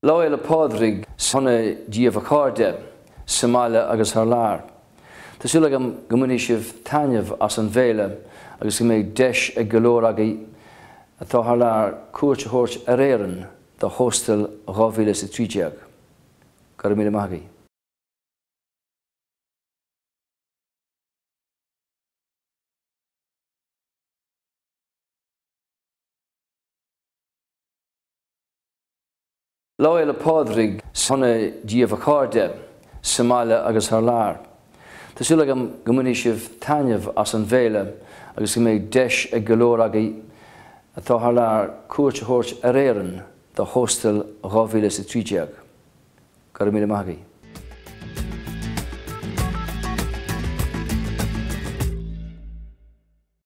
Lá Fhéile Pádraig sona daoibh chairde, mbaile agus thar lear. Tásúil agam go mbeidh sibh taitneamh as an bhéile agus go mbeidh deis ag go leor agaibh atá thar lear cuairt Éirinn do Thóstal 2013. Gar mbeidh agaibh. Lá Fhéile Pádraig sona daoibh chairde, mbaile agus thar lear. Tásúil agam go mbeidh sibh taitneamh as an bhéile agus go mbeidh deis ag go leor agaibh atá thar lear cuairt Éirinn do Thóstal 2013. Gar mbeidh agaibh.